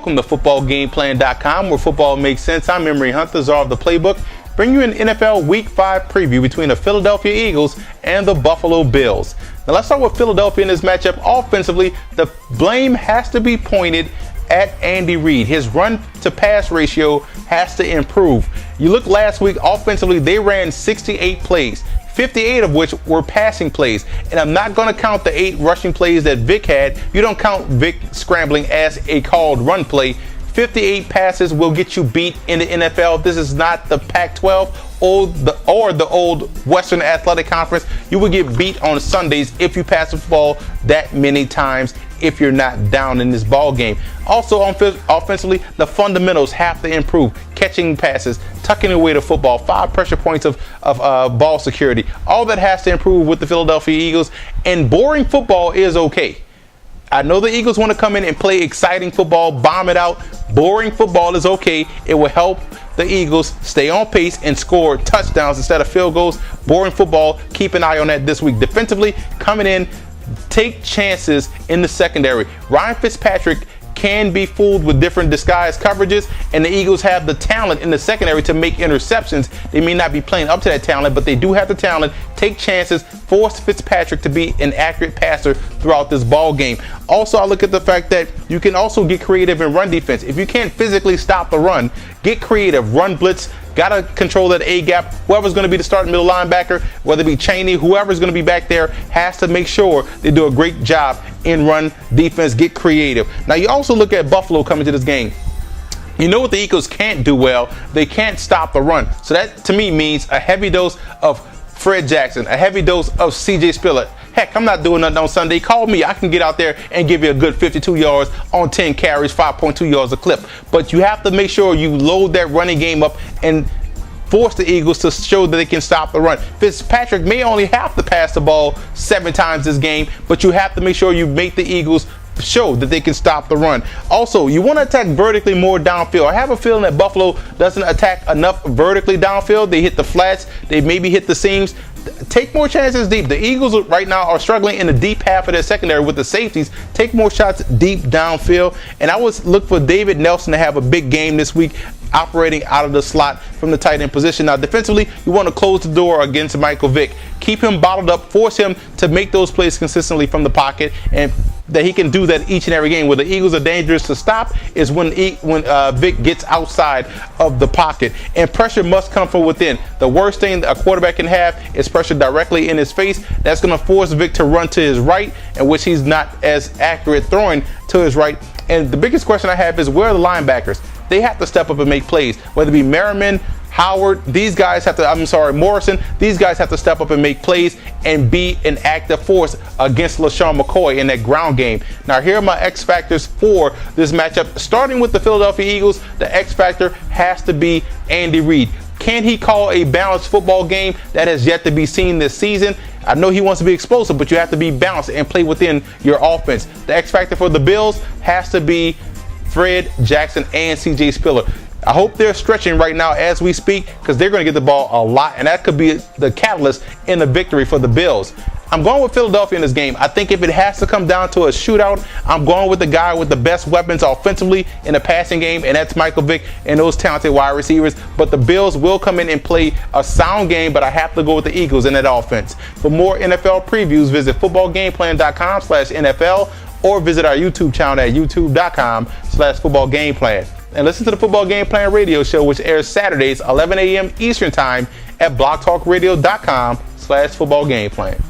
Welcome to footballgameplan.com, where football makes sense. I'm Emery Hunt, the czar of the playbook, bring you an NFL Week 5 preview between the Philadelphia Eagles and the Buffalo Bills. Now let's start with Philadelphia in this matchup. Offensively, the blame has to be pointed at Andy Reid. His run-to-pass ratio has to improve. You look last week, offensively, they ran 68 plays. 58 of which were passing plays. And I'm not going to count the 8 rushing plays that Vic had. You don't count Vic scrambling as a called run play. 58 passes will get you beat in the NFL. This is not the Pac-12 or the old Western Athletic Conference. You will get beat on Sundays if you pass the ball that many times if you're not down in this ball game. Also, offensively, the fundamentals have to improve. Catching passes, tucking away the football, 5 pressure points of ball security. All that has to improve with the Philadelphia Eagles. And boring football is okay. I know the Eagles want to come in and play exciting football, bomb it out. Boring football is okay. It will help the Eagles stay on pace and score touchdowns instead of field goals. Boring football, keep an eye on that this week. Defensively, coming in, take chances in the secondary. Ryan Fitzpatrick can be fooled with different disguised coverages, and the Eagles have the talent in the secondary to make interceptions. They may not be playing up to that talent, but they do have the talent. Take chances, force Fitzpatrick to be an accurate passer throughout this ball game. Also, I look at the fact that you can also get creative in run defense. If you can't physically stop the run, get creative. Run blitz, gotta control that A gap. Whoever's going to be the starting middle linebacker, whether it be Chaney, whoever's going to be back there, has to make sure they do a great job in run defense. Get creative. Now, you also look at Buffalo coming to this game. You know what the Eagles can't do well? They can't stop the run. So that, to me, means a heavy dose of Fred Jackson, a heavy dose of C.J. Spiller. Heck, I'm not doing nothing on Sunday. Call me. I can get out there and give you a good 52 yards on 10 carries, 5.2 yards a clip. But you have to make sure you load that running game up and force the Eagles to show that they can stop the run. Fitzpatrick may only have to pass the ball 7 times this game, but you have to make sure you make the Eagles show that they can stop the run. Also, you want to attack vertically more downfield. I have a feeling that Buffalo doesn't attack enough vertically downfield. They hit the flats, they maybe hit the seams. Take more chances deep. The Eagles right now are struggling in the deep half of their secondary with the safeties. Take more shots deep downfield. And I would look for David Nelson to have a big game this week, operating out of the slot from the tight end position. Now, defensively, you want to close the door against Michael Vick. Keep him bottled up. Force him to make those plays consistently from the pocket, and that he can do that each and every game. Where the Eagles are dangerous to stop is when Vick gets outside of the pocket. And pressure must come from within. The worst thing a quarterback can have is pressure directly in his face. That's going to force Vick to run to his right, in which he's not as accurate throwing to his right. And the biggest question I have is, where are the linebackers? They have to step up and make plays, whether it be Merriman, Howard, Morrison, these guys have to step up and make plays and be an active force against LaShawn McCoy in that ground game. Now, here are my X factors for this matchup. Starting with the Philadelphia Eagles, the X factor has to be Andy Reid. Can he call a balanced football game? That has yet to be seen this season. I know he wants to be explosive, but you have to be balanced and play within your offense. The X factor for the Bills has to be Fred Jackson and C.J. Spiller. I hope they're stretching right now as we speak, because they're going to get the ball a lot, and that could be the catalyst in the victory for the Bills. I'm going with Philadelphia in this game. I think if it has to come down to a shootout, I'm going with the guy with the best weapons offensively in the passing game, and that's Michael Vick and those talented wide receivers. But the Bills will come in and play a sound game, but I have to go with the Eagles in that offense. For more NFL previews, visit footballgameplan.com/NFL or visit our YouTube channel at youtube.com/footballgameplan. And listen to the Football Game Plan radio show, which airs Saturdays, 11 a.m. Eastern Time at blogtalkradio.com/footballgameplan.